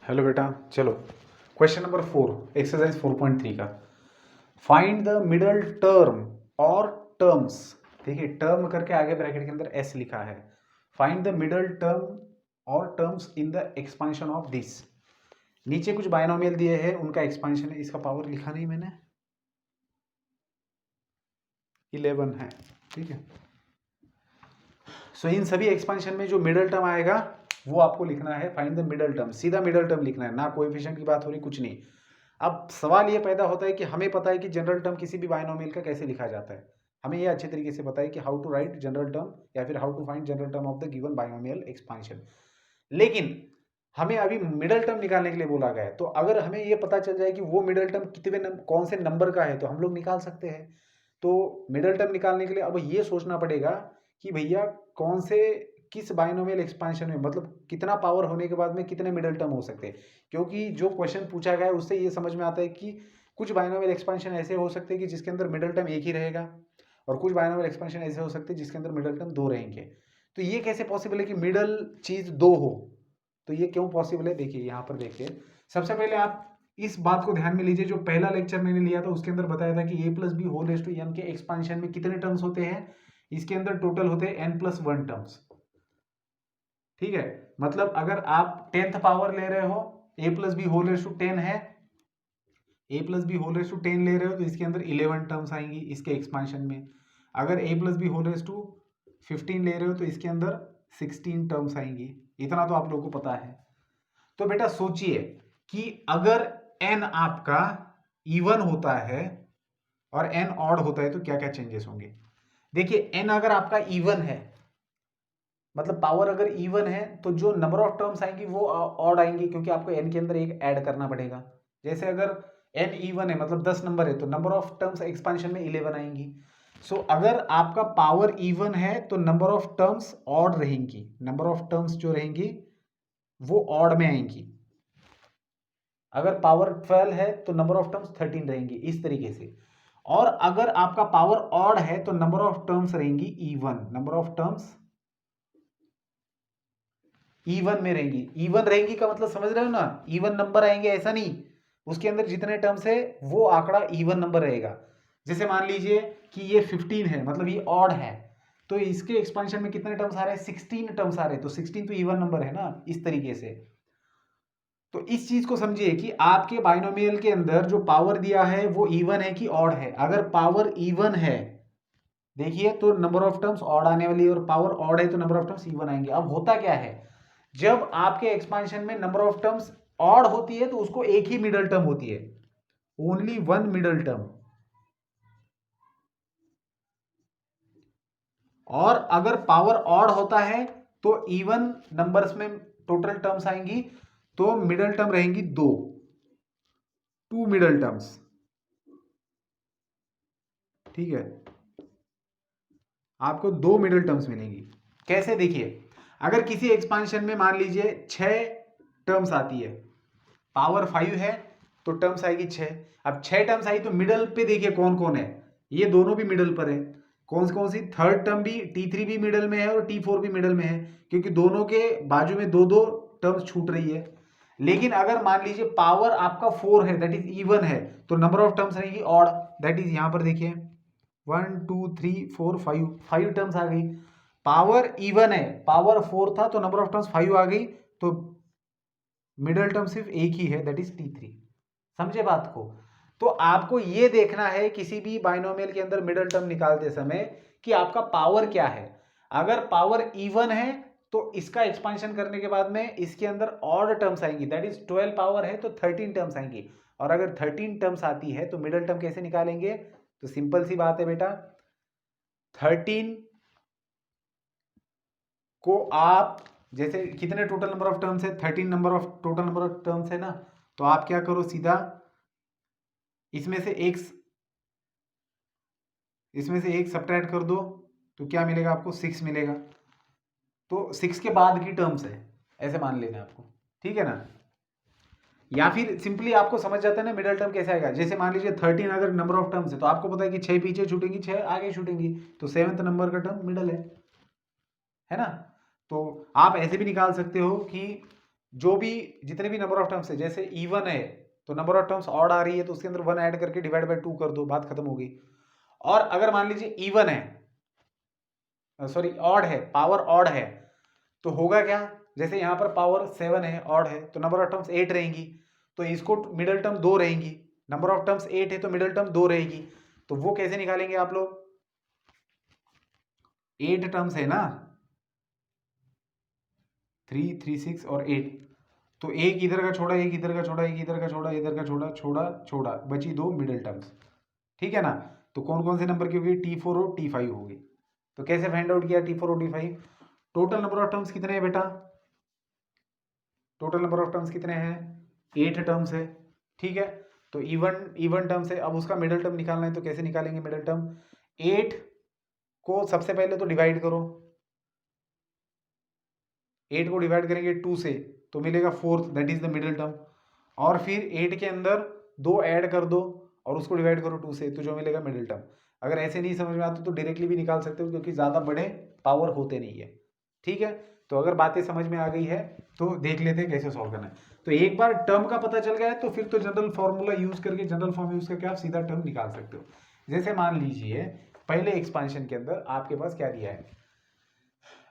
Hello बेटा, चलो question number 4 exercise 4.3 का फाइंड द मिडल टर्म और टर्म्स। देखिए टर्म करके आगे ब्रैकेट के अंदर एस लिखा है। फाइंड द मिडल टर्म और terms in the expansion of this. नीचे कुछ बायनोमियल दिए हैं, उनका एक्सपांशन है। इसका पावर लिखा नहीं मैंने, 11 है, ठीक है। सो इन सभी एक्सपांशन में जो मिडल टर्म आएगा वो आपको लिखना है। फाइंड द मिडल टर्म, सीधा मिडल टर्म लिखना है, ना कोएफिशिएंट की बात हो रही, कुछ नहीं। अब सवाल ये पैदा होता है कि हमें पता है कि जनरल टर्म किसी भी बायनोमियल का कैसे लिखा जाता है। हमें ये अच्छे तरीके से पता है कि how to write general term या फिर how to find general term of the given binomial expansion. लेकिन हमें अभी मिडल टर्म निकालने के लिए बोला गया है। तो अगर हमें ये पता चल जाए कि वो मिडल टर्म कितने कौन से नंबर का है तो हम लोग निकाल सकते हैं। तो मिडल टर्म निकालने के लिए अब ये सोचना पड़ेगा कि भैया कौन से किस बाइनोमियल एक्सपांशन में, मतलब कितना पावर होने के बाद में कितने मिडल टर्म हो सकते हैं। क्योंकि जो क्वेश्चन पूछा गया है उससे ये समझ में आता है कि कुछ बाइनोमियल एक्सपांशन ऐसे हो सकते हैं कि जिसके अंदर मिडल टर्म एक ही रहेगा, और कुछ बाइनोमियल एक्सपांशन ऐसे हो सकते हैं जिसके अंदर मिडल टर्म दो रहेंगे। तो ये कैसे पॉसिबल है कि मिडल चीज दो हो? तो ये क्यों पॉसिबल है, देखिए यहाँ पर देखिए। सबसे पहले आप इस बात को ध्यान में लीजिए, जो पहला लेक्चर मैंने लिया था उसके अंदर बताया था कि a plus b whole raise to n के एक्सपांशन में कितने टर्म्स होते हैं। इसके अंदर टोटल होते हैं n+1 टर्म्स, ठीक है। मतलब अगर आप 10th पावर ले रहे हो, a plus b whole raise to 10 है, a plus b whole raise to 10 ले रहे हो तो इसके अंदर 11 टर्म्स आएंगी इसके एक्सपांशन में। अगर a plus b whole raise to 15 ले रहे हो तो इसके अंदर 16 टर्म्स आएंगी। इतना तो आप लोगों को पता है। तो बेटा सोचिए कि अगर n आपका इवन होता है और n ऑड होता है तो क्या क्या चेंजेस होंगे। देखिए n अगर आपका इवन है, मतलब पावर अगर इवन है, तो जो नंबर ऑफ टर्म्स आएंगी वो ऑड आएंगी, क्योंकि आपको n के अंदर एक ऐड करना पड़ेगा। जैसे अगर n इवन है मतलब 10 नंबर है तो नंबर ऑफ टर्म्स एक्सपांशन में 11 आएंगी। सो अगर आपका पावर इवन है तो नंबर ऑफ टर्म्स ऑड रहेंगी, नंबर ऑफ टर्म्स जो रहेंगी वो ऑड में आएंगी। अगर पावर 12 है तो नंबर ऑफ टर्म्स 13 रहेंगी, इस तरीके से। और अगर आपका पावर ऑड है तो नंबर ऑफ टर्म्स रहेंगी even, number of terms even में रहेंगी। इवन रहेंगी का मतलब समझ रहे हो ना, इवन नंबर आएंगे ऐसा नहीं, उसके अंदर जितने टर्म्स है वो आंकड़ा इवन नंबर रहेगा। जैसे मान लीजिए कि ये 15 है, मतलब ये ऑड है, तो इसके एक्सपांशन में कितने टर्म्स आ रहे हैं, 16 टर्म्स आ रहे हैं, तो 16 तो इवन नंबर है ना, इस तरीके से। तो इस चीज को समझिए कि आपके बाइनोमियल के अंदर जो पावर दिया है वो इवन है कि ऑड है। अगर पावर इवन है देखिए तो नंबर ऑफ टर्म्स ऑड आने वाली है, और पावर ऑड है तो नंबर ऑफ टर्म्स इवन आएंगे। अब होता क्या है, जब आपके एक्सपांशन में नंबर ऑफ टर्म्स ऑड होती है तो उसको एक ही मिडल टर्म होती है, ओनली वन मिडल टर्म। और अगर पावर ऑड होता है तो इवन नंबर्स में टोटल टर्म्स आएंगी तो मिडल टर्म रहेंगी दो, टू मिडल टर्म्स, ठीक है। आपको दो मिडल टर्म्स मिलेंगी। कैसे, देखिए अगर किसी एक्सपांशन में मान लीजिए 6 टर्म्स आती है, पावर 5 है तो टर्म्स आएगी 6। अब 6 टर्म्स आई तो मिडल पे देखिए कौन कौन है, ये दोनों भी मिडल पर है। कौन सी, थर्ड टर्म भी T3 भी मिडल में है और T4 भी मिडल में है, क्योंकि दोनों के बाजू में दो दो टर्म्स छूट रही है। लेकिन अगर मान लीजिए पावर आपका 4 है, दैट इज इवन है, तो नंबर ऑफ टर्म्स रहेगी ऑड, दैट इज यहां पर देखिए 1 2 3 4 5, 5 टर्म्स आ गई। पावर इवन है, पावर 4 था तो नंबर ऑफ टर्म्स 5 आ गई, तो मिडल टर्म सिर्फ एक ही है, दैट इज T3। समझे बात को? तो आपको ये देखना है किसी भी बाइनोमियल के अंदर मिडल टर्म निकालते समय कि आपका पावर क्या है। अगर पावर इवन है तो इसका एक्सपांशन करने के बाद में इसके अंदर ऑड टर्म्स आएंगी, दैट इज 12 पावर है तो 13 टर्म्स आएंगी। और अगर 13 टर्म्स आती है तो मिडल टर्म कैसे निकालेंगे, तो सिंपल सी बात है बेटा, 13 को आप, जैसे कितने टोटल नंबर ऑफ टर्म्स है, 13 number of total number of terms है ना, तो आप क्या करो, सीधा इसमें से एक सब्ट्रैक्ट कर दो तो क्या मिलेगा आपको, 6 मिलेगा। तो 6 के बाद की टर्म्स है, ऐसे मान लेना आपको, ठीक है ना। या फिर सिंपली आपको समझ जाता है ना मिडल टर्म कैसे आएगा। जैसे मान लीजिए 13 अगर नंबर ऑफ टर्म्स है तो आपको पता है कि 6 पीछे छूटेंगी 6 आगे छूटेंगी, तो 7th नंबर का टर्म मिडल है ना। तो आप ऐसे भी निकाल सकते हो कि जो भी जितने भी नंबर ऑफ टर्म्स है, जैसे इवन है तो नंबर ऑफ टर्म्स ऑड आ रही है तो उसके अंदर 1 ऐड करके डिवाइड बाय 2 कर दो, बात खत्म होगी। और अगर मान लीजिए इवन है, सॉरी ऑड है, पावर ऑड है, तो होगा क्या, जैसे यहां पर पावर 7 है, ऑड है, तो नंबर ऑफ टर्म्स 8 रहेंगी, तो इसको मिडल टर्म 2 रहेंगी। नंबर ऑफ टर्म्स 8 है तो मिडल टर्म 2 रहेगी, तो वो कैसे निकालेंगे आप लोग, 8 टर्म्स है ना, 3, 3, 6 और 8, तो एक इधर का छोड़ा, एक इधर का छोड़ा, एक इधर का छोड़ा, इधर का छोड़ा, छोड़ा छोड़ा, बची 2 मिडिल टर्म्स, ठीक है ना। तो कौन कौन से नंबर की होगी, T4 और T5 होगी। तो कैसे फाइंड आउट किया T4 और T5, total number of terms कितने हैं बेटा, टोटल नंबर ऑफ टर्म्स कितने हैं, 8 टर्म्स है, ठीक है। तो इवन टर्म्स है, अब उसका मिडिल टर्म निकालना है, तो कैसे निकालेंगे मिडिल टर्म, 8 को सबसे पहले तो डिवाइड करो, 8 को डिवाइड करेंगे 2 से तो मिलेगा 4th, that is the middle term. और फिर 8 के अंदर 2 ऐड कर दो और उसको डिवाइड करो 2 से, तो जो मिलेगा मिडिल टर्म। अगर ऐसे नहीं समझ में आता तो डायरेक्टली भी निकाल सकते हो, क्योंकि ज़्यादा बड़े पावर होते नहीं है, ठीक है। तो अगर बातें समझ में आ गई है तो देख लेते हैं कैसे सॉल्व करना है। तो एक बार टर्म का पता चल गया है तो फिर तो जनरल फॉर्मूला यूज करके, जनरल फॉर्म यूज करके आप सीधा टर्म निकाल सकते हो। जैसे मान लीजिए पहले एक्सपांशन के अंदर आपके पास क्या दिया है,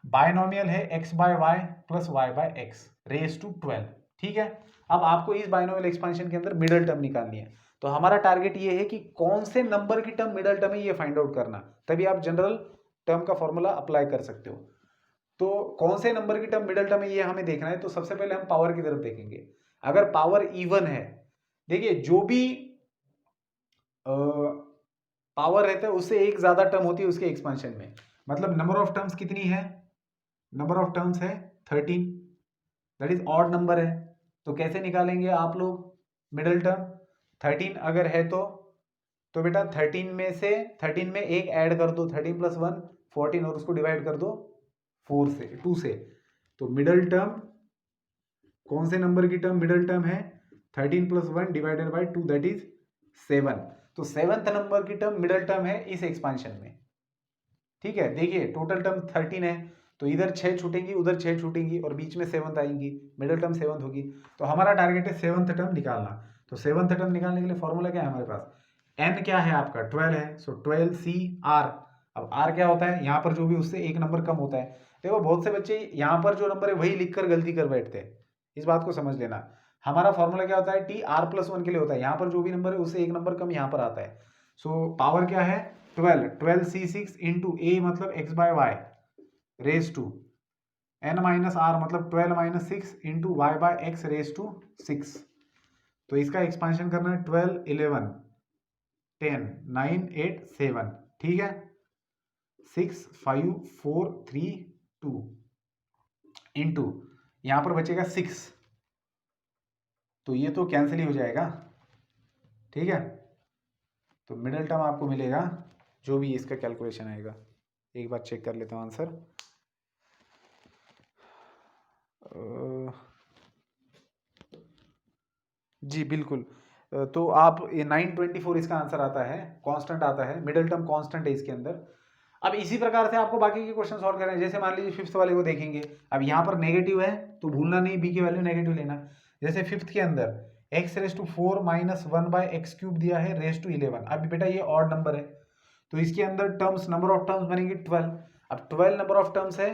बायनोमियल है x by y plus y by x raise to 12, ठीक है। अब आपको इस बायनोमियल एक्सपांशन के अंदर मिडल टर्म निकालनी है, तो हमारा टारगेट ये है कि कौन से नंबर की टर्म मिडल टर्म है ये फाइंड आउट करना, तभी आप जनरल टर्म का फॉर्मूला अप्लाई कर सकते हो। तो कौन से नंबर की टर्म मिडल टर्म है ये हमें देखना है, तो सबसे पहले हम पावर की तरफ देखेंगे। अगर पावर इवन है, देखिए जो भी पावर रहता है उससे एक ज्यादा टर्म होती है उसके एक्सपांशन में, मतलब नंबर ऑफ टर्म्स कितनी है, नंबर ऑफ टर्म्स है 13, दैट इज ऑड नंबर है, तो कैसे निकालेंगे आप लोग मिडल टर्म, 13 अगर है तो बेटा 13 में से 13 में एक ऐड कर दो, 13 प्लस 1 14 और उसको डिवाइड कर दो 4 से 2 से, तो मिडल टर्म कौन से नंबर की टर्म मिडल टर्म है, 13 plus 1 divided by 2 that is 7, तो 7th नंबर की टर्म मिडल टर्म है इस एक्सपांशन में, ठीक है। देखिए टोटल टर्म 13 है, तो इधर 6 छूटेंगी, उधर 6 छूटेंगी और बीच में 7th आएंगी, मिडिल टर्म 7th होगी, तो हमारा टारगेट है 7th टर्म निकालना। तो 7th टर्म निकालने के लिए फॉर्मूला क्या है हमारे पास, n क्या है आपका 12 है, सो 12CR। अब r क्या होता है, यहाँ पर जो भी उससे एक नंबर कम होता है। देखो बहुत से बच्चे यहाँ पर जो नंबर है वही लिखकर गलती कर बैठते हैं, इस बात को समझ लेना। हमारा फॉर्मूला क्या होता है, TR+1 के लिए होता है, यहाँ पर जो भी नंबर है उससे एक नंबर कम यहाँ पर आता है। सो पावर क्या है 12C6 इंटू a मतलब x by y raise to n minus r मतलब 12 minus 6 into y by x raise to 6। तो इसका एक्सपांशन करना है 12 11 10 9 8 7, ठीक है, 6 5 4 3 2 इंटू यहां पर बचेगा 6, तो ये तो कैंसिल ही हो जाएगा, ठीक है। तो मिडिल टर्म आपको मिलेगा जो भी इसका कैलकुलेशन आएगा, एक बार चेक कर लेता हूँ आंसर। जी बिल्कुल, तो आप ये 924 इसका आंसर आता है, कांस्टेंट आता है, मिडिल टर्म कांस्टेंट है इसके अंदर। अब इसी प्रकार से आपको बाकी के क्वेश्चन सॉल्व करने हैं, जैसे मान लीजिए फिफ्थ वाले को देखेंगे, अब यहाँ पर नेगेटिव है तो भूलना नहीं बी की वैल्यू नेगेटिव लेना। जैसे फिफ्थ के अंदर x raise to 4 minus 1 by x cube दिया है रेस टू 11, अब बेटा ये ऑड नंबर है तो इसके अंदर टर्म्स नंबर ऑफ टर्म्स बनेंगे 12। अब 12 नंबर ऑफ टर्म्स है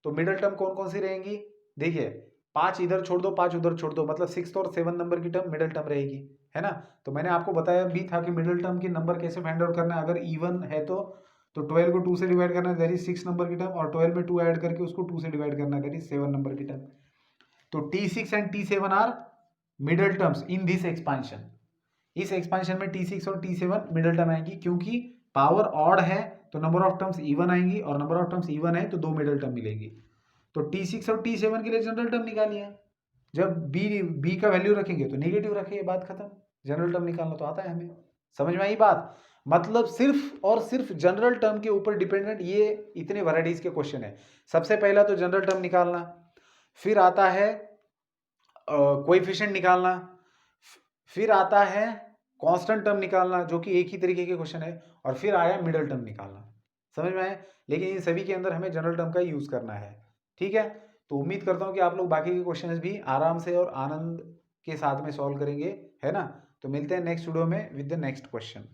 तो मिडिल टर्म कौन कौन सी रहेंगी, देखिए 5 इधर छोड़ दो 5 उधर छोड़ दो, मतलब 6th और 7th नंबर की टर्म मिडिल टर्म रहेगी, है ना। तो मैंने आपको बताया भी था कि मिडिल टर्म की नंबर कैसे फाइंड आउट करना है, अगर इवन है तो 12 को 2 से डिवाइड करना है दैट इज 6 नंबर की टर्म, और 12 में 2 ऐड करके उसको 2 से डिवाइड करना है दैट इज 7 नंबर की टर्म। तो T6 and T7 are middle terms in this expansion, इस एक्सपांशन में T6 और T7 मिडिल टर्म आएंगी, क्योंकि पावर ऑड है तो नंबर ऑफ टर्म्स इवन आएंगी, और नंबर ऑफ टर्म्स इवन है तो 2 मिडिल टर्म मिलेंगी। तो T6 और T7 के लिए जनरल टर्म निकालिए, जब बी का वैल्यू रखेंगे तो नेगेटिव रखिए, बात खत्म। जनरल टर्म निकालना तो आता है हमें, समझ में आई बात। मतलब सिर्फ और सिर्फ जनरल टर्म के ऊपर डिपेंडेंट ये इतने वैरायटीज के क्वेश्चन है। सबसे पहला तो जनरल टर्म निकालना, फिर आता है कोएफिशिएंट निकालना, फिर आता है कांस्टेंट टर्म निकालना जो कि एक ही तरीके के क्वेश्चन है, और फिर आया मिडिल टर्म निकालना, समझ में आया। लेकिन इन सभी के अंदर हमें जनरल टर्म का यूज करना है, ठीक है। तो उम्मीद करता हूँ कि आप लोग बाकी के क्वेश्चंस भी आराम से और आनंद के साथ में सॉल्व करेंगे, है ना। तो मिलते हैं नेक्स्ट वीडियो में विद द नेक्स्ट क्वेश्चन।